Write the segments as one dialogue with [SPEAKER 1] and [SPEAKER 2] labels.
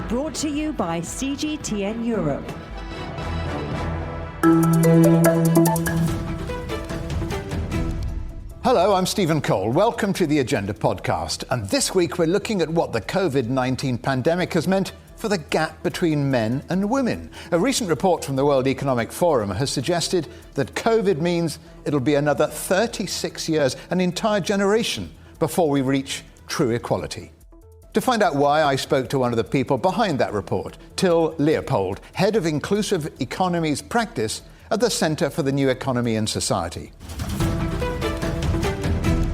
[SPEAKER 1] Brought to you by CGTN Europe.
[SPEAKER 2] Hello, I'm Stephen Cole. Welcome to the Agenda podcast. And this week we're looking at what the COVID-19 pandemic has meant for the gap between men and women. A recent report from the World Economic Forum has suggested that COVID means it'll be another 36 years, an entire generation, before we reach true equality. To find out why, I spoke to one of the people behind that report, Leopold, head of Inclusive Economies Practice at the Centre for the New Economy and Society.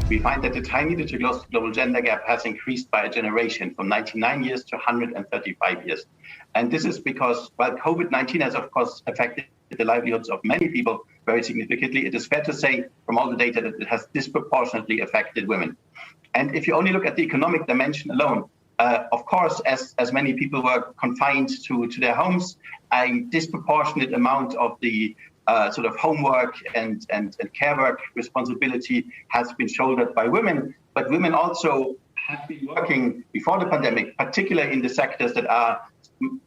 [SPEAKER 3] We find that the time needed to close the global gender gap has increased by a generation from 99 years to 135 years. And this is because while COVID-19 has, of course, affected the livelihoods of many people very significantly, it is fair to say from all the data that it has disproportionately affected women. And if you only look at the economic dimension alone, of course, as many people were confined to their homes, a disproportionate amount of the sort of homework and care work responsibility has been shouldered by women. But women also have been working before the pandemic, particularly in the sectors that are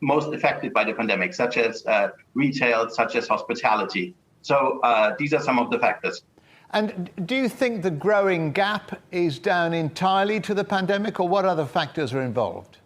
[SPEAKER 3] most affected by the pandemic, such as retail, such as hospitality. So these are some of the factors.
[SPEAKER 2] And do you think the growing gap is down entirely to the pandemic, or what other factors are involved?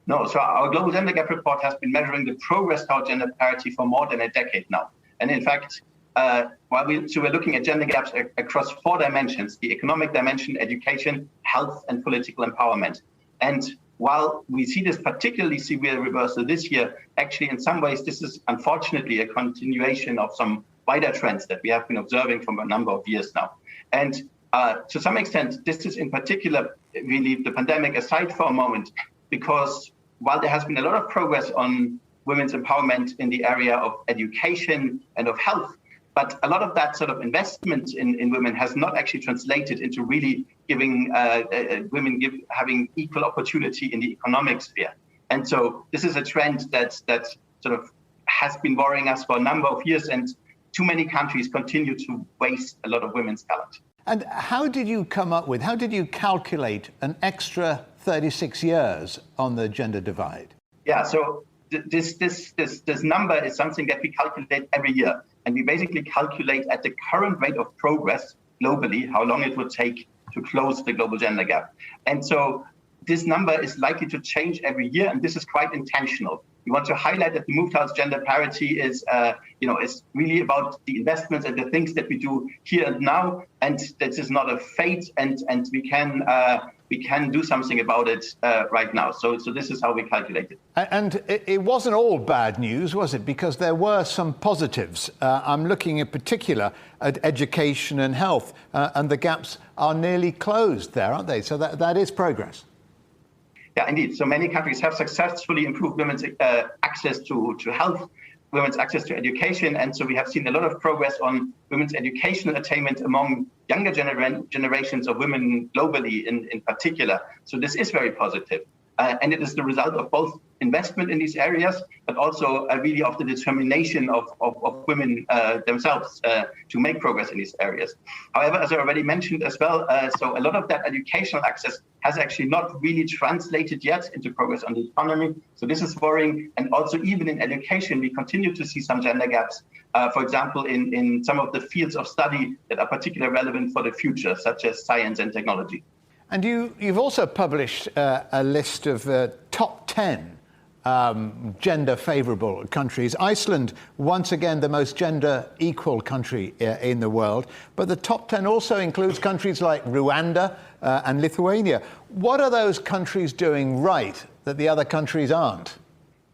[SPEAKER 3] No, so our Global Gender Gap Report has been measuring the progress toward gender parity for more than a decade now. And in fact, we're looking at gender gaps across four dimensions: the economic dimension, education, health, and political empowerment. And while we see this particularly severe reversal this year, actually in some ways this is unfortunately a continuation of some wider trends that we have been observing from a number of years now. And to some extent, this is in particular, we leave the pandemic aside for a moment, because while there has been a lot of progress on women's empowerment in the area of education and of health, but a lot of that sort of investment in women has not actually translated into really giving women having equal opportunity in the economic sphere. And so this is a trend that sort of has been worrying us for a number of years, and too many countries continue to waste a lot of women's talent.
[SPEAKER 2] And how did you calculate an extra 36 years on the gender divide?
[SPEAKER 3] Yeah, so this number is something that we calculate every year. And we basically calculate at the current rate of progress globally, how long it would take to close the global gender gap. And so this number is likely to change every year, and this is quite intentional. We want to highlight that the move towards gender parity is really about the investments and the things that we do here and now, and this is not a fate, and we can do something about it right now. So this is how we calculate it.
[SPEAKER 2] And it wasn't all bad news, was it? Because there were some positives. I'm looking in particular at education and health, and the gaps are nearly closed there, aren't they? So that is progress.
[SPEAKER 3] Yeah, indeed. So many countries have successfully improved women's access to health, women's access to education. And so we have seen a lot of progress on women's educational attainment among younger generations of women globally in particular. So this is very positive. And it is the result of both investment in these areas, but also really of the determination of women themselves to make progress in these areas. However, as I already mentioned as well, so a lot of that educational access has actually not really translated yet into progress on the economy. So this is worrying. And also even in education, we continue to see some gender gaps, for example, in some of the fields of study that are particularly relevant for the future, such as science and technology.
[SPEAKER 2] And you've also published a list of top 10 gender-favourable countries. Iceland, once again, the most gender-equal country in the world. But the top 10 also includes countries like Rwanda and Lithuania. What are those countries doing right that the other countries aren't?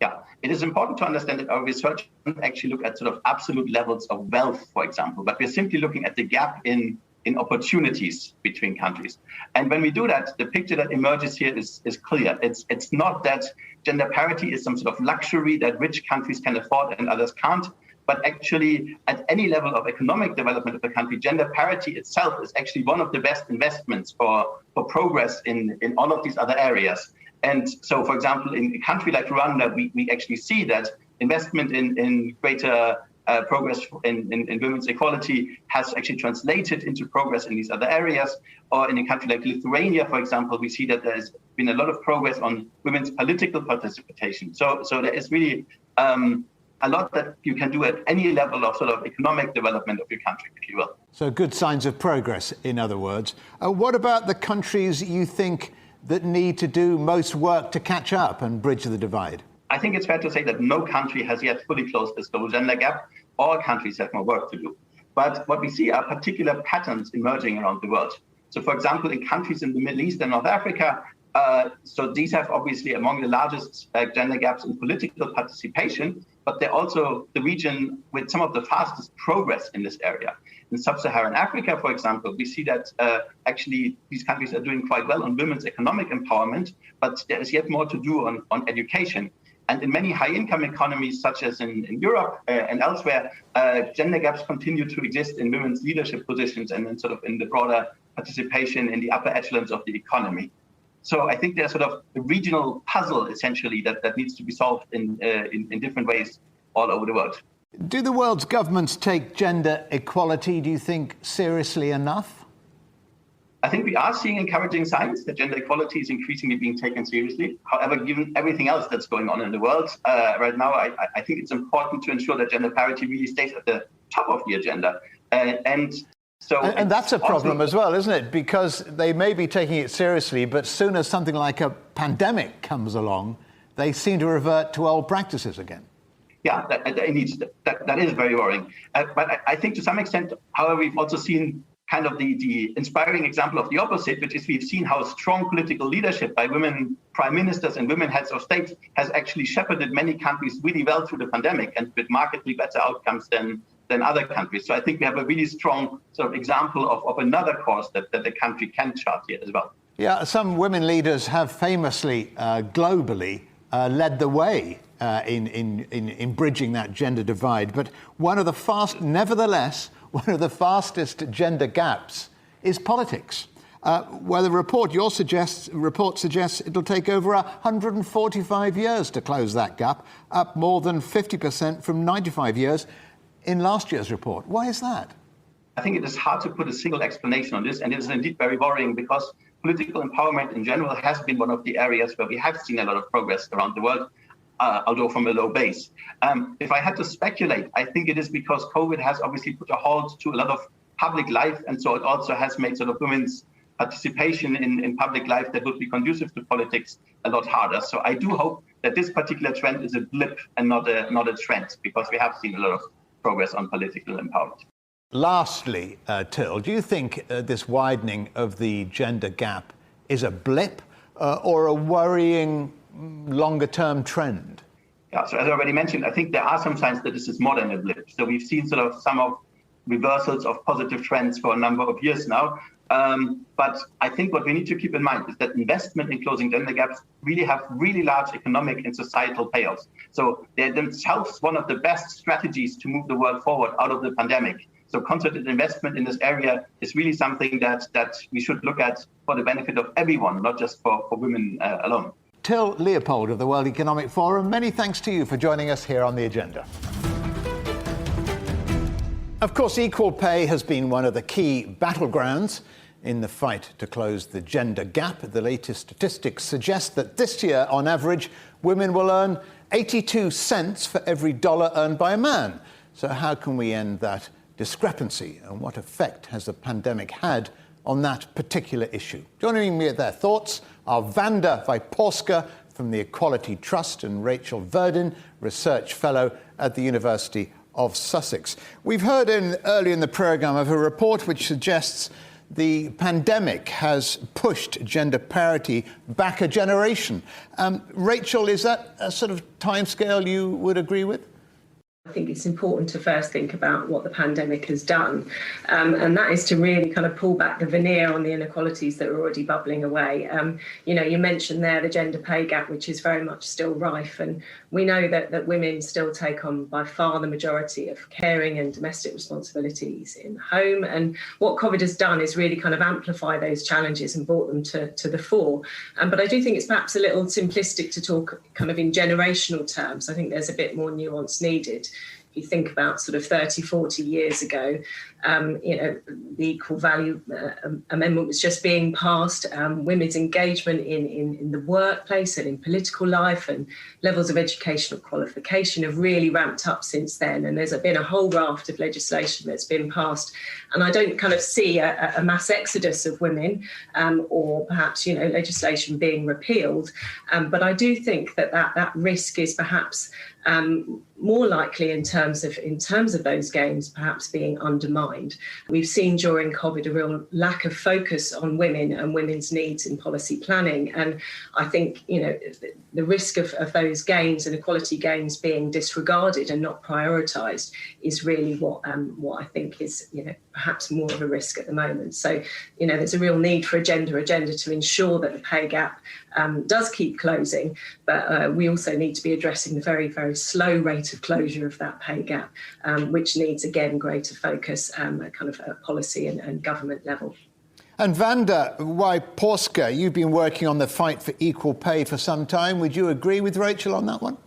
[SPEAKER 3] Yeah, it is important to understand that our research doesn't actually look at sort of absolute levels of wealth, for example, but we're simply looking at the gap in opportunities between countries. And when we do that, the picture that emerges here is clear. It's not that gender parity is some sort of luxury that rich countries can afford and others can't, but actually at any level of economic development of the country, gender parity itself is actually one of the best investments for progress in all of these other areas. And so, for example, in a country like Rwanda, we actually see that investment in greater progress in women's equality has actually translated into progress in these other areas. Or in a country like Lithuania, for example, we see that there's been a lot of progress on women's political participation. So there is really a lot that you can do at any level of sort of economic development of your country, if you will.
[SPEAKER 2] So good signs of progress, in other words. What about the countries you think that need to do most work to catch up and bridge the divide?
[SPEAKER 3] I think it's fair to say that no country has yet fully closed this global gender gap. All countries have more work to do. But what we see are particular patterns emerging around the world. So, for example, in countries in the Middle East and North Africa, so these have obviously among the largest gender gaps in political participation, but they're also the region with some of the fastest progress in this area. In sub-Saharan Africa, for example, we see that actually these countries are doing quite well on women's economic empowerment, but there is yet more to do on education. And in many high-income economies, such as in Europe and elsewhere, gender gaps continue to exist in women's leadership positions and then sort of in the broader participation in the upper echelons of the economy. So I think there's sort of a regional puzzle, essentially, that needs to be solved in different ways all over the world.
[SPEAKER 2] Do the world's governments take gender equality, do you think, seriously enough?
[SPEAKER 3] I think we are seeing encouraging signs that gender equality is increasingly being taken seriously. However, given everything else that's going on in the world right now, I think it's important to ensure that gender parity really stays at the top of the agenda. And that's a problem as well, isn't it? Because they may be taking it seriously, but soon as something like a pandemic comes along, they seem to revert to old practices again. Yeah, that is very worrying. But I think to some extent, however, we've also seen kind of the inspiring example of the opposite, which is we've seen how strong political leadership by women prime ministers and women heads of state has actually shepherded many countries really well through the pandemic and with markedly better outcomes than other countries. So I think we have a really strong sort of example of another course that the country can chart here as well.
[SPEAKER 2] Yeah, some women leaders have famously, globally, led the way in bridging that gender divide. But nevertheless, one of the fastest gender gaps is politics, where the report suggests it'll take over 145 years to close that gap, up more than 50% from 95 years in last year's report. Why is that?
[SPEAKER 3] I think it is hard to put a single explanation on this, and it is indeed very worrying because political empowerment in general has been one of the areas where we have seen a lot of progress around the world, although from a low base. If I had to speculate, I think it is because COVID has obviously put a halt to a lot of public life, and so it also has made sort of women's participation in public life that would be conducive to politics a lot harder. So I do hope that this particular trend is a blip and not a trend, because we have seen a lot of progress on political empowerment.
[SPEAKER 2] Lastly, Till, do you think this widening of the gender gap is a blip or a worrying longer-term trend?
[SPEAKER 3] Yeah, so as I already mentioned, I think there are some signs that this is more than a blip. So we've seen sort of some of reversals of positive trends for a number of years now. But I think what we need to keep in mind is that investment in closing gender gaps really have really large economic and societal payoffs. So they're themselves one of the best strategies to move the world forward out of the pandemic. So concerted investment in this area is really something that we should look at for the benefit of everyone, not just for women alone.
[SPEAKER 2] Till Leopold of the World Economic Forum, many thanks to you for joining us here on The Agenda. Of course, equal pay has been one of the key battlegrounds in the fight to close the gender gap. The latest statistics suggest that this year, on average, women will earn 82 cents for every dollar earned by a man. So how can we end that discrepancy, and what effect has the pandemic had on that particular issue? Joining me at their thoughts are Wanda Wyporska from the Equality Trust and Rachel Verdin, Research Fellow at the University of Sussex. We've heard early in the programme of a report which suggests the pandemic has pushed gender parity back a generation. Rachel, is that a sort of timescale you would agree with?
[SPEAKER 4] I think it's important to first think about what the pandemic has done, and that is to really kind of pull back the veneer on the inequalities that are already bubbling away. You mentioned there the gender pay gap, which is very much still rife, and we know that women still take on by far the majority of caring and domestic responsibilities in the home, and what COVID has done is really kind of amplify those challenges and brought them to the fore. But I do think it's perhaps a little simplistic to talk kind of in generational terms. I think there's a bit more nuance needed. If you think about sort of 30, 40 years ago, the Equal Value Amendment was just being passed. Women's engagement in the workplace and in political life and levels of educational qualification have really ramped up since then. And there's been a whole raft of legislation that's been passed. And I don't kind of see a mass exodus of women or perhaps, legislation being repealed. But I do think that risk is perhaps more likely in terms of those gains perhaps being undermined. We've seen during COVID a real lack of focus on women and women's needs in policy planning. And I think, the risk of those gains and equality gains being disregarded and not prioritised is really what I think is, perhaps more of a risk at the moment. So, there's a real need for a gender agenda to ensure that the pay gap does keep closing, but we also need to be addressing the very, very slow rate of closure of that pay gap, which needs, again, greater focus at kind of a policy and government level.
[SPEAKER 2] And Wanda, Wyporska, you've been working on the fight for equal pay for some time. Would you agree with Rachel on that one?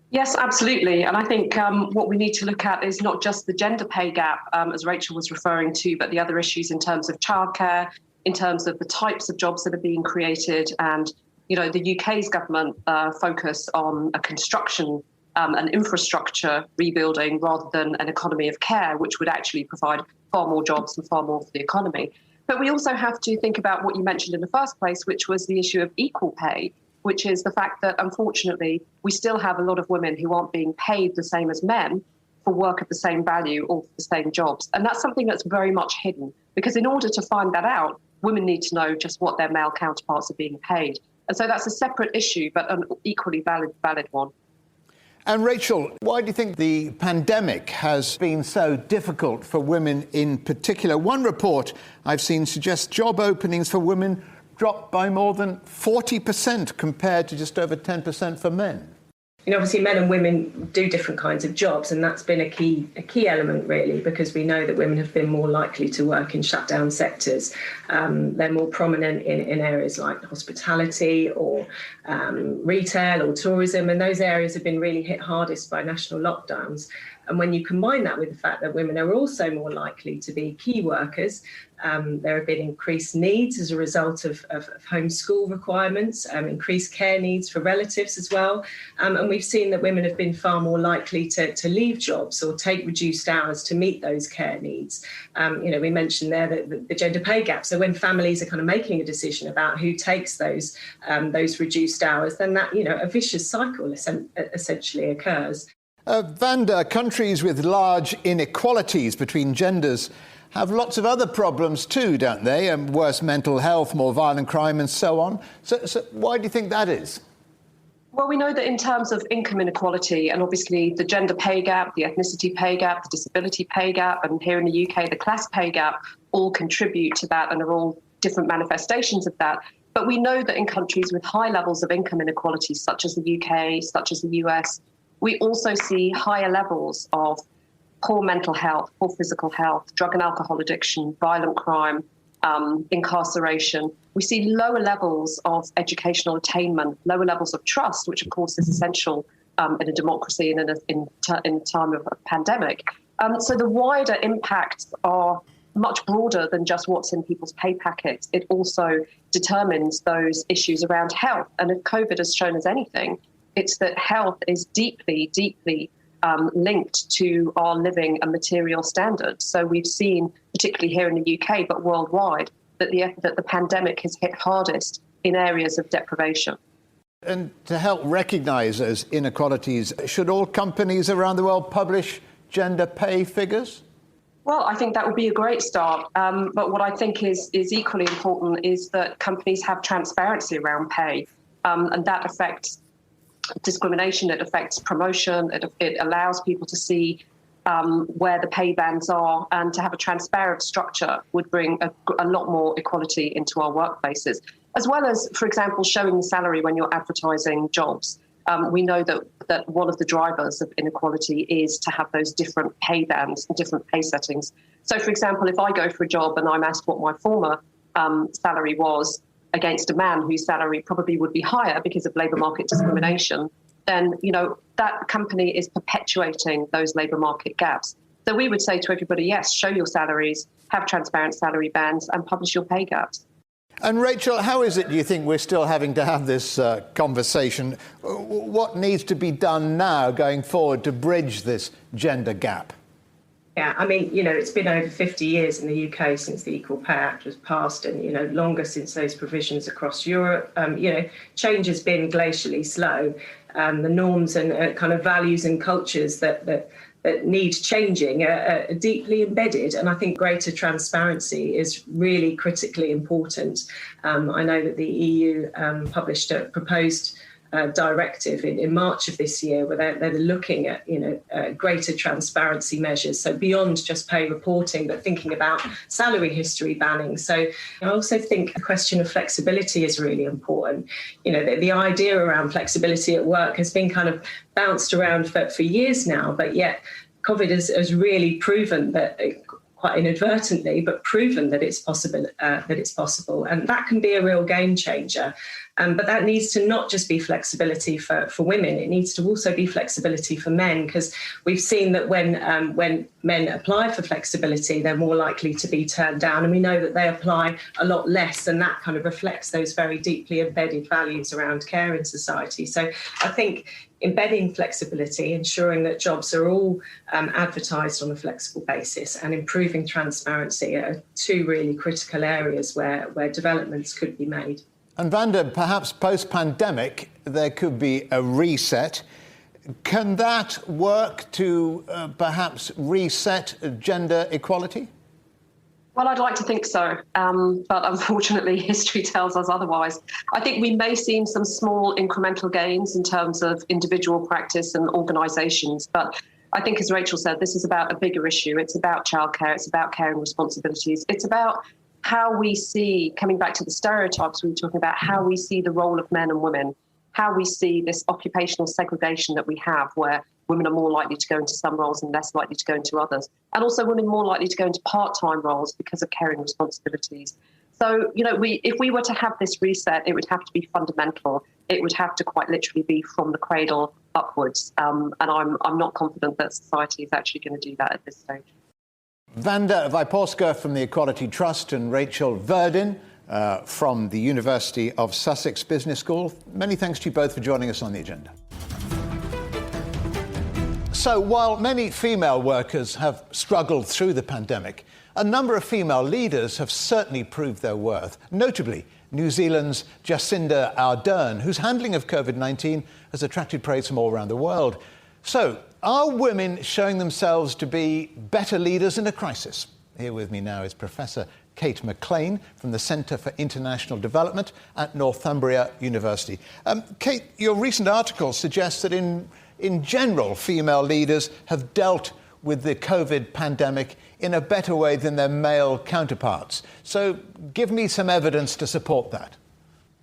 [SPEAKER 5] Yes, absolutely. And I think what we need to look at is not just the gender pay gap, as Rachel was referring to, but the other issues in terms of childcare, in terms of the types of jobs that are being created, and the UK's government focus on a construction and infrastructure rebuilding rather than an economy of care, which would actually provide far more jobs and far more for the economy. But we also have to think about what you mentioned in the first place, which was the issue of equal pay, which is the fact that, unfortunately, we still have a lot of women who aren't being paid the same as men for work of the same value or for the same jobs. And that's something that's very much hidden, because in order to find that out, women need to know just what their male counterparts are being paid. And so that's a separate issue, but an equally valid one.
[SPEAKER 2] And Rachel, why do you think the pandemic has been so difficult for women in particular? One report I've seen suggests job openings for women dropped by more than 40% compared to just over 10% for men.
[SPEAKER 4] Obviously, men and women do different kinds of jobs, and that's been a key element, really, because we know that women have been more likely to work in shutdown sectors. They're more prominent in areas like hospitality or retail or tourism, and those areas have been really hit hardest by national lockdowns. And when you combine that with the fact that women are also more likely to be key workers, there have been increased needs as a result of home school requirements, increased care needs for relatives as well. And we've seen that women have been far more likely to leave jobs or take reduced hours to meet those care needs. We mentioned there that the gender pay gap. So when families are kind of making a decision about who takes those reduced hours, then that, a vicious cycle essentially occurs.
[SPEAKER 2] Wanda, countries with large inequalities between genders have lots of other problems too, don't they? Worse mental health, more violent crime and so on. So why do you think that is?
[SPEAKER 5] Well, we know that in terms of income inequality, and obviously the gender pay gap, the ethnicity pay gap, the disability pay gap, and here in the UK, the class pay gap, all contribute to that and are all different manifestations of that. But we know that in countries with high levels of income inequality, such as the UK, such as the US, we also see higher levels of poor mental health, poor physical health, drug and alcohol addiction, violent crime, incarceration. We see lower levels of educational attainment, lower levels of trust, which of course is essential in a democracy and in time of a pandemic. So the wider impacts are much broader than just what's in people's pay packets. It also determines those issues around health. And if COVID has shown us anything, it's that health is deeply, deeply linked to our living and material standards. So we've seen, particularly here in the UK, but worldwide, that the pandemic has hit hardest in areas of deprivation.
[SPEAKER 2] And to help recognise those inequalities, should all companies around the world publish gender pay figures?
[SPEAKER 5] Well, I think that would be a great start. But what I think is equally important is that companies have transparency around pay, and that affects discrimination, it affects promotion, it allows people to see where the pay bands are, and to have a transparent structure would bring a lot more equality into our workplaces, as well as, for example, showing the salary when you're advertising jobs. We know that one of the drivers of inequality is to have those different pay bands and different pay settings. So, for example, if I go for a job and I'm asked what my former salary was, against a man whose salary probably would be higher because of labour market discrimination, then, that company is perpetuating those labour market gaps. So we would say to everybody, yes, show your salaries, have transparent salary bands and publish your pay gaps.
[SPEAKER 2] And Rachel, how is it, do you think, we're still having to have this conversation? What needs to be done now going forward to bridge this gender gap?
[SPEAKER 4] Yeah, I mean, it's been over 50 years in the UK since the Equal Pay Act was passed and, longer since those provisions across Europe. Change has been glacially slow. The norms and kind of values and cultures that need changing are deeply embedded. And I think greater transparency is really critically important. I know that the EU published a proposed directive in March of this year where they're looking at greater transparency measures, so beyond just pay reporting but thinking about salary history banning. So I also think the question of flexibility is really important. The idea around flexibility at work has been kind of bounced around for years now, but yet COVID has really proven that, quite inadvertently, but proven that it's possible, and that can be a real game changer. But that needs to not just be flexibility for women, it needs to also be flexibility for men, because we've seen that when men apply for flexibility, they're more likely to be turned down, and we know that they apply a lot less, and that kind of reflects those very deeply embedded values around care in society. So I think embedding flexibility, ensuring that jobs are all advertised on a flexible basis, and improving transparency are two really critical areas where developments could be made.
[SPEAKER 2] And Wanda, perhaps post-pandemic, there could be a reset. Can that work to perhaps reset gender equality?
[SPEAKER 5] Well, I'd like to think so, but unfortunately, history tells us otherwise. I think we may see some small incremental gains in terms of individual practice and organisations, but I think, as Rachel said, this is about a bigger issue. It's about childcare, it's about caring responsibilities, it's about how we see, coming back to the stereotypes we were talking about, how we see the role of men and women, how we see this occupational segregation that we have, where women are more likely to go into some roles and less likely to go into others, and also women more likely to go into part-time roles because of caring responsibilities. So, if we were to have this reset, it would have to be fundamental. It would have to quite literally be from the cradle upwards. And I'm not confident that society is actually going to do that at this stage.
[SPEAKER 2] Wanda Wyporska from the Equality Trust and Rachel Verdin from the University of Sussex Business School. Many thanks to you both for joining us on the agenda. So while many female workers have struggled through the pandemic, a number of female leaders have certainly proved their worth, notably New Zealand's Jacinda Ardern, whose handling of COVID-19 has attracted praise from all around the world. So, are women showing themselves to be better leaders in a crisis? Here with me now is Professor Kate Maclean from the Centre for International Development at Northumbria University. Kate, your recent article suggests that in general, female leaders have dealt with the COVID pandemic in a better way than their male counterparts. So give me some evidence to support that.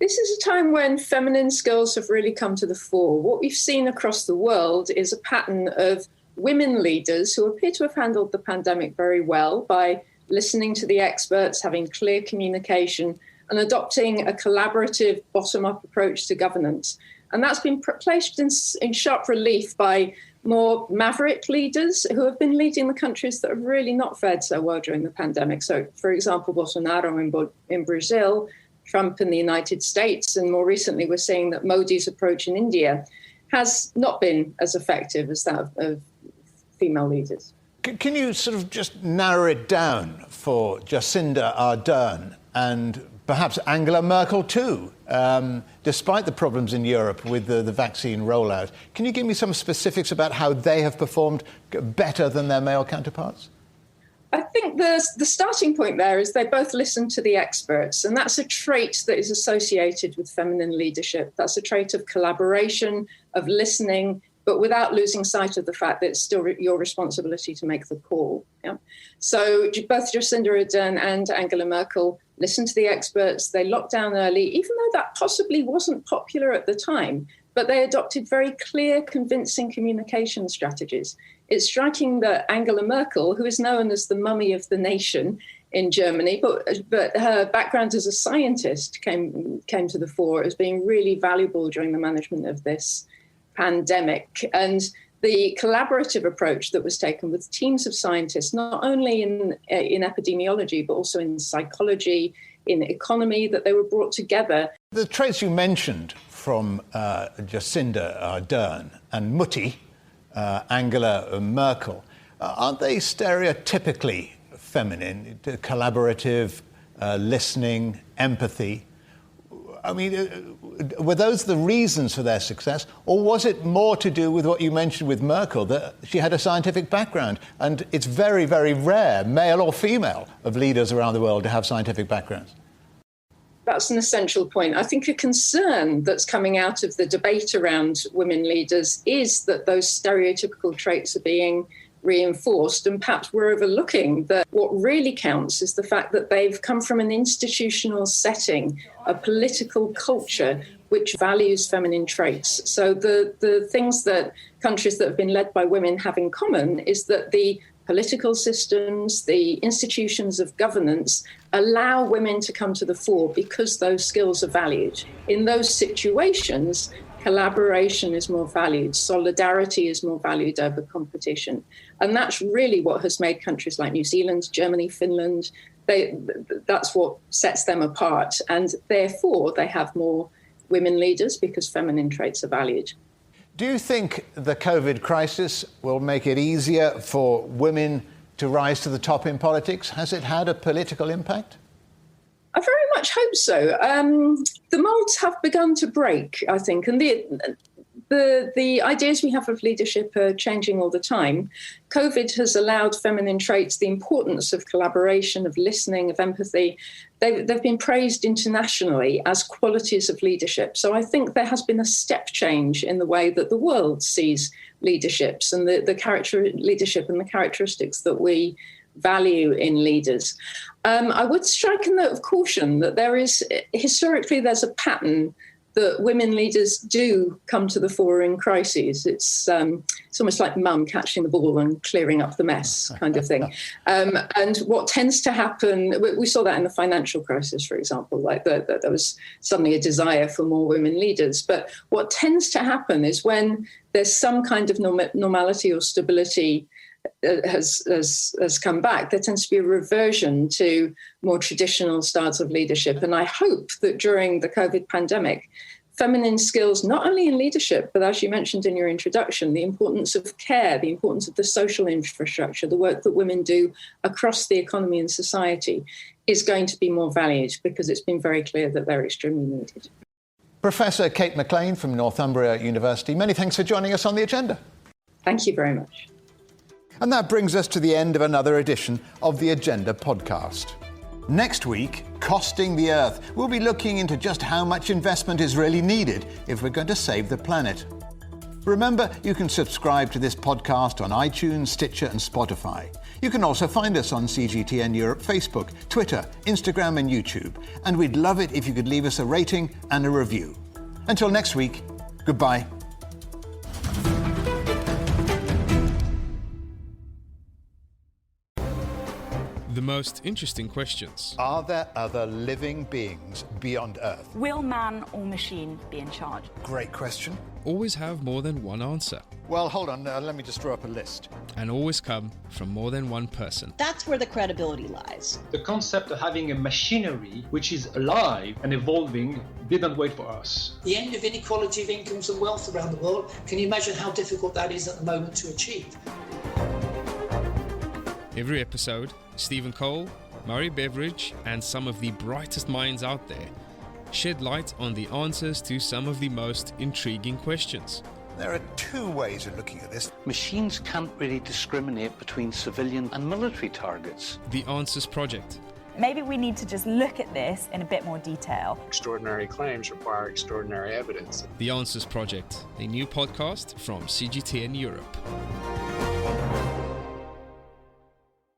[SPEAKER 6] This is a time when feminine skills have really come to the fore. What we've seen across the world is a pattern of women leaders who appear to have handled the pandemic very well by listening to the experts, having clear communication, and adopting a collaborative bottom-up approach to governance. And that's been placed in sharp relief by more maverick leaders who have been leading the countries that have really not fared so well during the pandemic. So, for example, Bolsonaro in Brazil, Trump in the United States, and more recently we're seeing that Modi's approach in India has not been as effective as that of female leaders.
[SPEAKER 2] Can you sort of just narrow it down for Jacinda Ardern and perhaps Angela Merkel too, despite the problems in Europe with the vaccine rollout? Can you give me some specifics about how they have performed better than their male counterparts?
[SPEAKER 6] I think the starting point there is they both listen to the experts, and that's a trait that is associated with feminine leadership. That's a trait of collaboration, of listening, but without losing sight of the fact that it's still your responsibility to make the call. Yeah? So both Jacinda Ardern and Angela Merkel listened to the experts. They locked down early, even though that possibly wasn't popular at the time, but they adopted very clear, convincing communication strategies. It's striking that Angela Merkel, who is known as the mummy of the nation in Germany, but her background as a scientist came to the fore as being really valuable during the management of this pandemic. And the collaborative approach that was taken with teams of scientists, not only in epidemiology, but also in psychology, in economy, that they were brought together.
[SPEAKER 2] The traits you mentioned from Jacinda Ardern and Mutti, Angela Merkel, aren't they stereotypically feminine? Collaborative, listening, empathy. I mean, were those the reasons for their success, or was it more to do with what you mentioned with Merkel, that she had a scientific background? And it's very, very rare, male or female, of leaders around the world to have scientific backgrounds.
[SPEAKER 6] That's an essential point. I think a concern that's coming out of the debate around women leaders is that those stereotypical traits are being reinforced, and perhaps we're overlooking that what really counts is the fact that they've come from an institutional setting, a political culture which values feminine traits. So the things that countries that have been led by women have in common is that the political systems, the institutions of governance allow women to come to the fore because those skills are valued. In those situations, collaboration is more valued, solidarity is more valued over competition. And that's really what has made countries like New Zealand, Germany, Finland, that's what sets them apart. And therefore, they have more women leaders because feminine traits are valued.
[SPEAKER 2] Do you think the COVID crisis will make it easier for women to rise to the top in politics? Has it had a political impact?
[SPEAKER 6] I very much hope so. The molds have begun to break, I think, and the ideas we have of leadership are changing all the time. COVID has allowed feminine traits, the importance of collaboration, of listening, of empathy. They've been praised internationally as qualities of leadership. So I think there has been a step change in the way that the world sees leaderships and the leadership and the characteristics that we value in leaders. I would strike a note of caution that historically there's a pattern that women leaders do come to the fore in crises. It's almost like mum catching the ball and clearing up the mess kind of thing. And what tends to happen, we saw that in the financial crisis, for example, like there was suddenly a desire for more women leaders. But what tends to happen is when there's some kind of normality or stability has come back, there tends to be a reversion to more traditional styles of leadership. And I hope that during the COVID pandemic, feminine skills, not only in leadership, but as you mentioned in your introduction, the importance of care, the importance of the social infrastructure, the work that women do across the economy and society is going to be more valued because it's been very clear that they're extremely needed.
[SPEAKER 2] Professor Kate Maclean from Northumbria University, many thanks for joining us on The Agenda.
[SPEAKER 6] Thank you very much.
[SPEAKER 2] And that brings us to the end of another edition of The Agenda podcast. Next week, Costing the Earth. We'll be looking into just how much investment is really needed if we're going to save the planet. Remember, you can subscribe to this podcast on iTunes, Stitcher and Spotify. You can also find us on CGTN Europe Facebook, Twitter, Instagram and YouTube. And we'd love it if you could leave us a rating and a review. Until next week, goodbye.
[SPEAKER 7] The most interesting questions.
[SPEAKER 2] Are there other living beings beyond Earth?
[SPEAKER 8] Will man or machine be in charge?
[SPEAKER 2] Great question.
[SPEAKER 7] Always have more than one answer.
[SPEAKER 2] Well, hold on, let me just draw up a list.
[SPEAKER 7] And always come from more than one person.
[SPEAKER 9] That's where the credibility lies.
[SPEAKER 10] The concept of having a machinery which is alive and evolving didn't wait for us.
[SPEAKER 11] The end of inequality of incomes and wealth around the world, can you imagine how difficult that is at the moment to achieve?
[SPEAKER 7] Every episode, Stephen Cole, Murray Beveridge, and some of the brightest minds out there shed light on the answers to some of the most intriguing questions.
[SPEAKER 2] There are two ways of looking at this.
[SPEAKER 12] Machines can't really discriminate between civilian and military targets.
[SPEAKER 7] The Answers Project.
[SPEAKER 8] Maybe we need to just look at this in a bit more detail.
[SPEAKER 13] Extraordinary claims require extraordinary evidence.
[SPEAKER 7] The Answers Project, a new podcast from CGTN Europe.